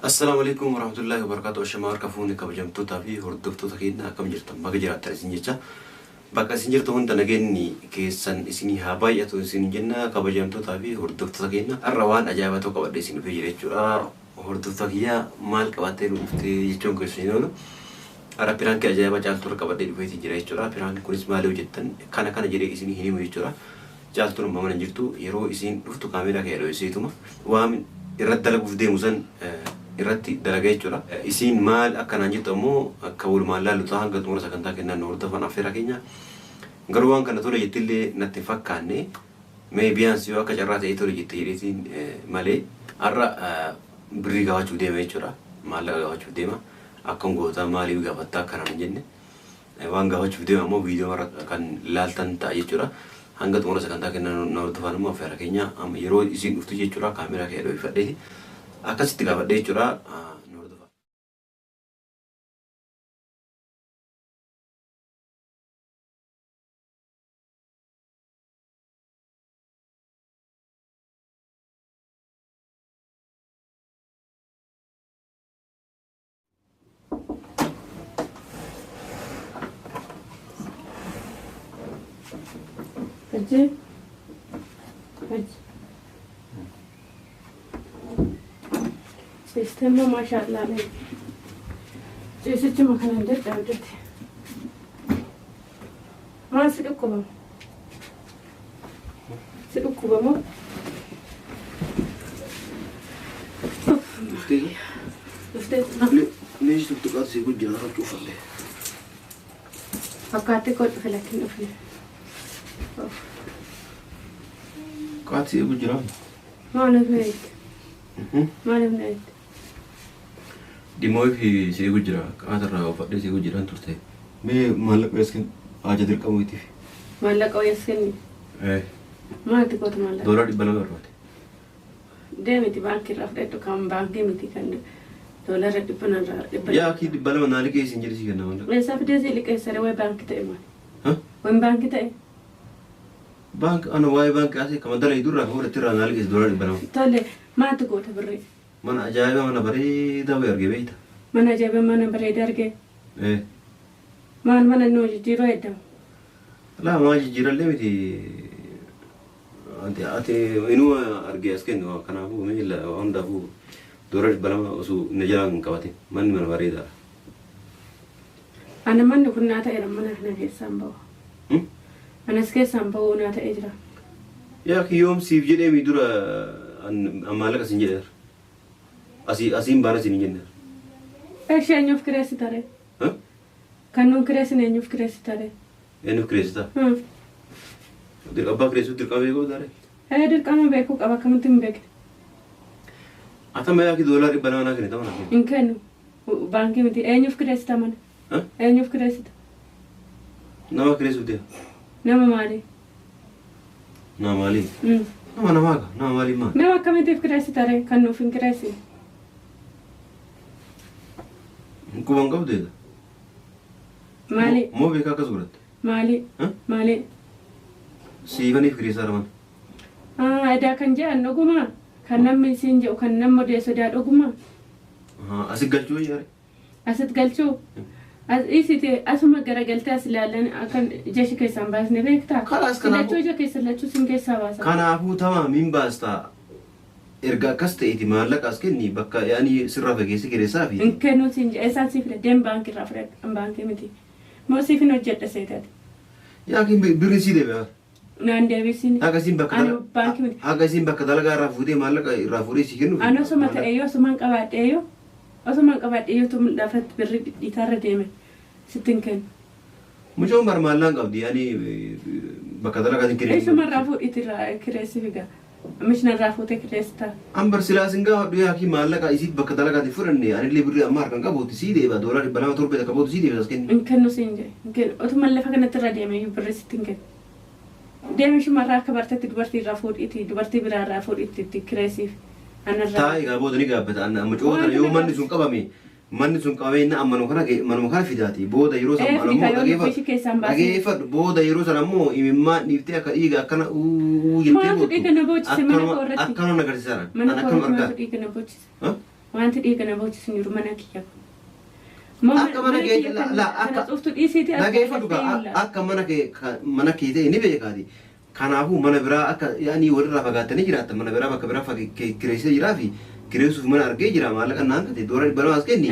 Assalamualaikum warahmatullahi wabarakatuh. Shamaa kafuuni kabajamtoota fi hordoftoota keenya akkam jirtan baga jiraattan isin jecha bakka isin jirtu hunda nageenyi keessan isinii haa baay'atu isin jenna kabajamtoota fi hordoftoota keenya har'a waan ajaa'ibaa tokko qabadhe isin dhufee jira jechuudha. Hordoftoota kiyya maal qabattee dhuftee jechuun keessan oolu har'a piraankii ajaa'ibaa caaltuu qabadhee dhufee jira jechuudha. Piraankiin kunis maal hojjettan kana jedhee isinii hin himu jechuudha. Caaltuun mana jirtu yeroo isin dhuftu kaameeraa kee dho'iseetuma waan irratti dalaguuf deemu san irratti dalagaa jechuudha. Isin maal akkanaan jettu ammoo akka walumaan laallu ta'a hanga xumura sagantaa kennaan hordofan affeera keenya. Garuu waan kana tola jettillee natti fakkaanne mee biyyaansi yoo akka carraa ta'ee tola jette jedheetiin malee har'a birrii gaafachuuf deema jechuudha. Maallaqa gaafachuuf deema. Akkam goota maaliif gaafattaa akkanaan hin jenne waan gaafachuuf deema ammoo viidiyoo mara kan laaltan ta'a jechuudha. Hanga xumura sagantaa kennaan hordofan ammoo affeera keenya yeroo isin dhuftu jechuudha kaameeraa kee dho'ifadheeti. Akkasitti gaafadhee jechuudha. Hajjiin. Sistema maşallah ne? Cesedi makanında derdi. Nasıl okuma? Nasıl okuma mı? Üstelik. Üstelik. Ne iş tuttuk az sevgi cana çok ufalle. Hakati kod felakin ufle. Kaç sevgi cana? Maalesef ne? Maalesef ne? Dimoi fi sevgi cana. Katarra ufadde sevgi cana turte. Me malak eskin aja dirqamu itti. Malak eskin. Maalti kod malak. Dolar di balang arwate. Demiti banki rafde to kam banki miti kan dolar di panan. Ya ki di balang nali ke isin jadi sih kan malak. Mesa fide sih likai sare way banki te man. Hah? Way banki te. Bank anu way bank asih kamandala idurra hore tirra nali ke dolar di balang. Tole ma tu kota berri. Mana ajaib mana bari da wer ge beita. Mana ajaib mana berri darge. Mana no jiro edam. La ma jiralle miti ati inu arge asken no kana fu me la onda fu dolar balama usu najalan kawati man bari da. Ana man kunna ta iram mana na ke sambo. Ana ske sambo na ta ejra. Ya ki yom sif jede mi dura amala ka sinjer. Asim bara sini jenne. Esha nyof kresi tare. Kanun kresi ne nyof kresi tare. Enu kresta. Dir abba kresu dir kabe go dare. Dir kama beko kaba kamtim bek. Ata me ki dolar banana kene tamana. Inkenu banki miti nyof kresi taman. Nyof kresi. Nama kresu de. Nama mali. Nama mali. Nama mali ma. Nama kamiti kresi tare kanu fin kresi. Kubang kau de. Mali. Mo be ka kasurat. Mali. Mali. Siifaniif kireessaa raman. Ada kan jaan dhuguma kan namni siin jedhu kan nama odeessodaa dhuguma. Asit galchuu yaare. Asit galchuu. Isiti asuma garagaltee as ilaalan akkan jeshi keessaan baasne beektaa? Kalaas kanaafuu. Filachuu ija keessa lachuu sin keessaa baasa. Kanaafuu tamaa min baastaa erga akkas ta'eeti maallaqa as kenni bakka yaani sirraa fageessi kireessaa fi. Hin kennu siin jedha isaan siif deem baankii irraa fudhadha baankii miti. Moo siif hin hojjedha seetati. Yaakin birri sii deebi'a. Naan deebisiin. Agasiin bakka baankii miti. Agasiin bakka dalagaa irraa fuudhee maallaqa irraa fuudhee si kennu. Ani osuma ta'e yoo osumaan qabaadhee yoo osumaan qabaadhee yoo tum lafatti birri dhidhiitaarra deeme sittin kennu. Mucoon bar maallaan qabdi yaani bakka dalagaatiin kireessi. Eessuma irraa fuudhiitirraa kireessi figa. Mishna irraa fuutee kireessita. Ambar silaasin gaafadhu yaaki maallaqa isiit bakka dalagaatiin fudhanne anillee birri amma harkaan qabuuti sii deeba doolari balama torbee takka bootu sii deeba as kenni. Hin kennu siin jedhe. Otuma lafa kanatti irra deeme birri sittin kennu. Deemi shumarraa akka barteetti dubartii irraa fuudhiiti dubartii biraa irraa fuudhiitti kireessiif. Taa'ee egaa booda ni gaabbata amma coota yoo manni sun qabame manni sun qabeenna amma manuma kana fidaati booda yeroo san dhageeffadhu booda yeroo san ammoo imimmaan dhiiftee akka dhiiga akkana jettee Maatu dhiiga na boocise mana koo irratti. akkana agarsiisan Mana akkana koo argaa maatu dhiiga na boocise. Wanti dhiigana boocisu jiru mana kiyya. Akka mana kee la akka Uftu dhiisiiti dhageeffatu akka mana kee ta'e ni beekaati. Kanaafuu mana biraa akka yaani walirraa fagaatanii jiraatan mana biraa bakka biraa kireessee jiraa fi kireessuuf mana argee jira maallaqa naan kate doora banaas kenni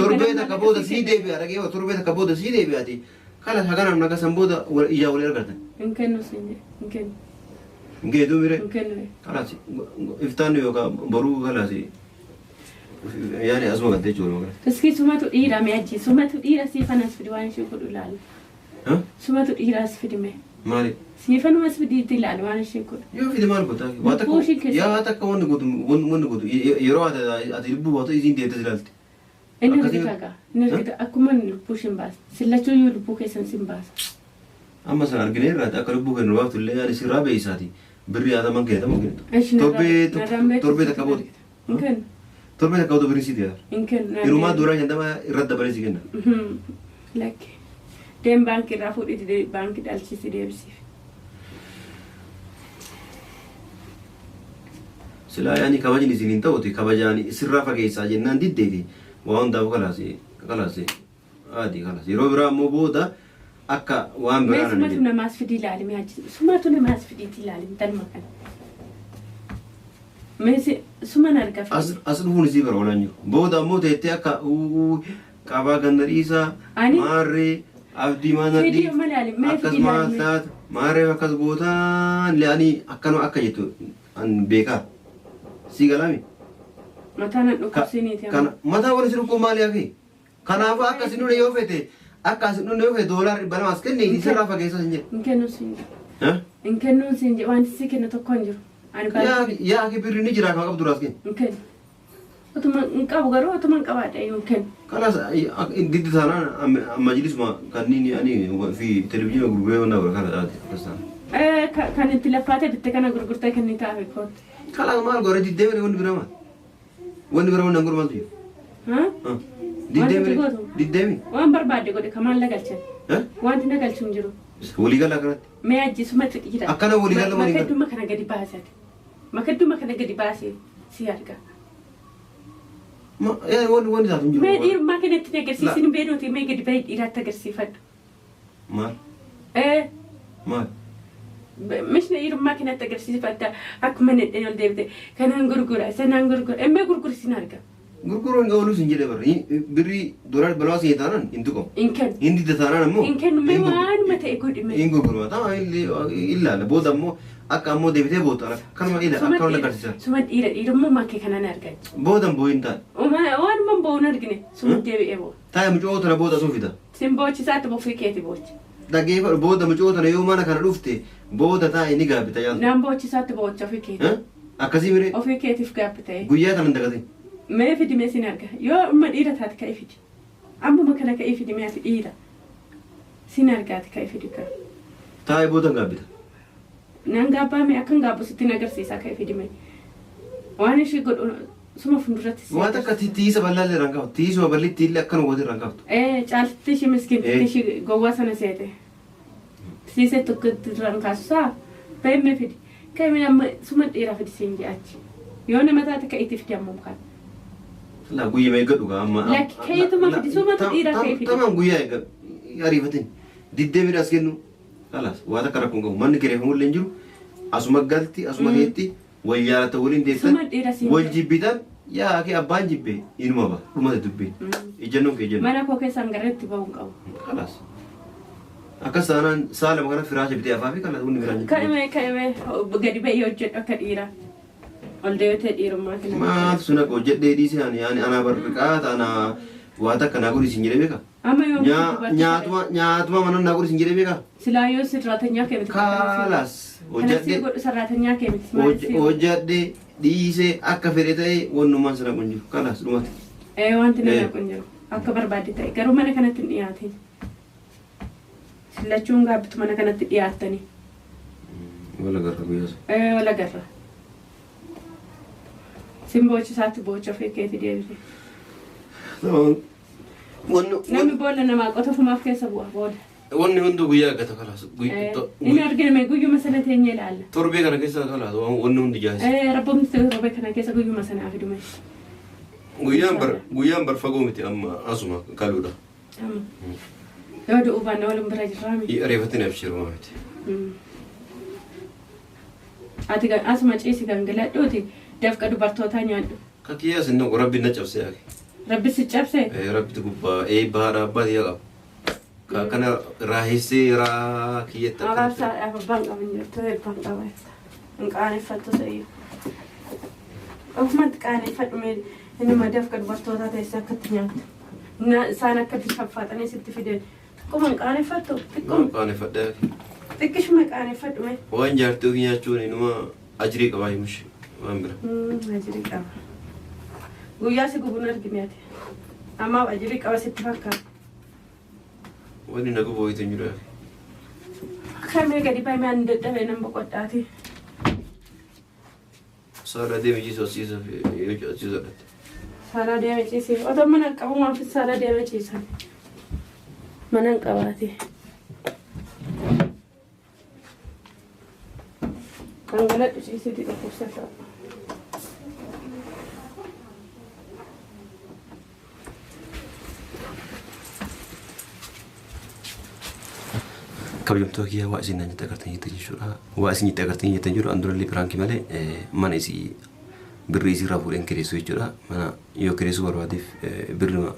torbee takka booda sii deebi'a dhagee torbee takka booda sii deebi'aati kala haganam naga san booda ijaa walii argatan. Hinkennu sinje hinkennu. Hingeetu mire Hinkennu. kalaasi iftaan yookaan boruu kalaasi yaani asuma gaddee jiru magana. Iski sumatu dhiira meeji sumatu dhiira siifanas fidi waan ishee godhu ilaali. Sumatu dhiiraas fidime. Maali? Siifanumas fidiitti ilaali waan ishee godhu. Yoo fide maal godhaa? Waa takka yaa takka wanni godhu yeroo ati lubbuu baatu isiin deettes ilaalti. Inni argita akkuma lubbuu shin baasa. Sillachuu yoo lubbuu keessan sin baasa. Amma san arginee irraati akka lubbuu kennu baaftu illee yaani sirraa beeysaati. Birrii haataman kennamu kennitu. Torbee takka booda. Hinkennu. Torbee takka booda birrii sii deebi'a. Hinkennu. Irumaa duraa shantama irratti dabalee sii kenna. Lakke. Deem baankii irraa fuudhiti baankii dhalchisi deebisiif. Silaa yaani kabajni isiniin ta'uti kabajaan sirraa fageessaa jennaan diddeeti waa hundaaf kalaasi adii kalaasi yeroo biraa immoo booda akka waan biraa nan sumatu namaas fidii ilaalime hajji sumatu namaas fidiitti ilaalime dalma kana. Meesi suman arga fi as dhufuun isii bara oolan jiru booda immoo teettee akka qabaa gannariisaa maarree abdii maanadhii akkasumas taata maarree akkas gootaan le'anii akkanuma akka jettu an beekaa. Sigalami. Mataa nan dhukkubsiniiti. Kana mataa waliin sirukkuu maali hafi? Kanaafuu akka sinuu yoo fete akka sinuu yoo fete doolaar banamas kenne isirraa fageessaa sin jedhe. Hinkennu sin jedhe. Hinkennu sin jedhe wanti si kenna tokko hin jiru. Yaa aki birri ni jira kan qabdu duraas kenna. Hinkennu. Otuma hin qabu garuu otuma hin qabaadha yoo kennu. Kanas diddi taanaan majlisuma kanniin ani fi televizyiina gurguree wanna godha kana dhaate. Kan itti laffaate bitte kana gurgurtee kenni taa'e kootu. Kalaan maal godhe diddeemee wanni biraa maal? Wanni biraa wanni angurmaaltu jiru. Diddeemee. Waan barbaadde godhe kamaan lagalchan. Wanti nagalchu hin jiru. Waliigala kanatti. Mee ajjisuma xiqqira. Akkana waliigala waliigala. Makadduma kana gadi baasate. Makadduma kana gadi baasee si arga. Wanni taatu hin jiru. Mee dhiirummaa kanatti agarsiisin beenuuti mee gadi bahee dhiiraatti agarsiifadhu. Maal? Maal? Mishna dhiirummaa kanatti agarsiifadha akkuma nedhee ol deebite kanaan gurgura sanaan gurgura emmee gurgursiin arga. Gurguruun oolus hin jedhe barri birrii doolaar balaa siin taanaan hin tuqamu. Inken. Hindi taanaan ammoo. Inken mee waanuma ta'e godhime. Hin gurguruma ta'a ilaala booda ammoo akka ammoo deebitee boota kanuma akka wal agarsiisa. Suma dhiirummaa maakee kanaan argaa. Booda boo'in ta'a. Waanuma boo'uun argine suma deebi'ee boo'a. Taa'e mucoo tana booda sun fida. Sin boochisaatti bofii keeti boochi. Dhageeffadhu booda mucoo tana yoo mana kana dhufte booda taa'e ni gaabbita yaadu. Naan boochisaatti boocha ofii keeti. Akkasii miree. Ofii keetiif gaabbita. Guyyaa kana hin dagatin. Mee fidime sin arga yoo amma dhiira taate ka'e fidi ammuma kana ka'e fidi mee ati dhiira sin argaati ka'e fidi ka taa'e booda gaabbita nan gaabbaame akkan gaabbu sittin agarsiisaa ka'e fidi mee waan ishee godhu suma funduratti waan akka tiisa bal'aallee irraan qabtu tiisuma bal'ittii illee akkan goote irraan qabtu caalti ishee miskiinti ishee gowwaa sana seete siisee tokko irraan kaasusaa beemmee fidi ka'e amma suma dhiira fidi siin je'achi yoo nama taate ka'eetti fidi ammum kana. La guyyaa mee gadhu amma. Lakki keetuma fidi sumatu dhiira ka'e fidi. Tamaan guyyaa ariifatin diddee midhaas kennu kalaas waan akka rakkoon qabu manni kireeffamu illee hin jiru asuma galti asuma keetti wal jaalata waliin deessan wal jibbitan yaa kee abbaan jibbee inuma ba'a dhumate dubbee ejjennoon kee ejjennoon. Mana koo keessaan garatti ba'uun qabu. Kalaas. Akkas taanaan saalama kana firaasha bitee afaa fi kalaas hundi biraan jibbee. Ka'imee gadi ba'ee hojjedhu akka dhiiraa. Ol deebitee dhiirummaa kana. Maal suna hojjedhee dhiisee ani anaa barriqaata anaa waan akka naa godhi isin jedhee beeka. Amma yoo nyaatuma mana naa godhi isin jedhee beeka. Silaa yoo sirraatanyaa kee miti. Kalaas. Hojjedhee godhu sarraatanyaa kee miti. Hojjedhee dhiisee akka fedhe ta'e wannumaan sana kun jiru kalaas dhumate. Wanti nama kun jiru akka barbaadde ta'e garuu mana kanatti hin dhiyaatin. Sillachuun gaabbitu mana kanatti dhiyaattanii. Wala garra guyyaas. Wala garra. Simboochisaatti boocha ofii keetii deebite. Namni boolla namaa qotofumaaf keessa bu'a booda. Wanni hundi guyyaa gata kalaas. Inni arginu guyyuma sana teenyee ilaalla. Torbee kana keessa kalaas wanni hundi jaasi. Rabboomni torbee kana keessa guyyuma sanaa fidume. Guyyaan bar fagoo miti amma asuma kaluudha. Yoo du'u baanna waliin bira jirraami. Reeffatni abshiruu miti. Ati asuma ciisi gangaladhuuti dafqa dubartootaa nyaadhu. Kakiyyaa sinna rabbi na cabsee ake. Rabbi si cabsee? Rabbi gubbaa bahaadha abbaa yaa qaba. Kana raahissee raa kiyyatti akka. Alaabsaa abbaan qaban jirtu eebbaan qaba. Hin qaaneffattu sayyuu. Ofumatti qaaneffadhu mee inni dafqa dubartootaa teessee akkatti nyaattu. Isaan akka bishaffaatanii sitti fideen. Xiqquma hin qaaneffattu? Xiqquma qaaneffadhaa ake. Xiqqishuma qaaneffadhu mee? Waan jaartii ofii nyaachuun inuma ajirii qabaa himushi waan bira. Ajirii qaba. Guyyaa si gubuun argine ati. Ammaaf ajirii qaba sitti fakkaata. Wani nagu boytu hin jiru. Kamee gadi baay'ee aan dadhabee nan boqodhaati. Saala deeme ciisa ciisa ciisa. Saala deeme ciise. Otoo mana qabu maaf saala deeme ciisan. Mana hin qabaate. Gangaladhu ciisiti dhukkubsata. Kabajamtoota kiyyaa waa isin nyaata agartan jettan jechuudha. Waa isin nyaata agartan jettan jiru andurallee biraanki malee mana isii birrii isii irraa fuudheen kireessu jechuudha. Mana yoo kireessuu barbaadeef birrii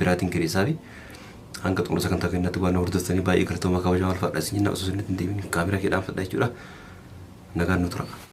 biraatiin kireessaa fi hanga xumura sagantaa keenyatti waan hordoftanii baay'ee galatooma kabajamaa alfaadha isin jenna osoo isin hin deebiin kaameraa keedhaan fadhaa jechuudha. Nagaan nu tura.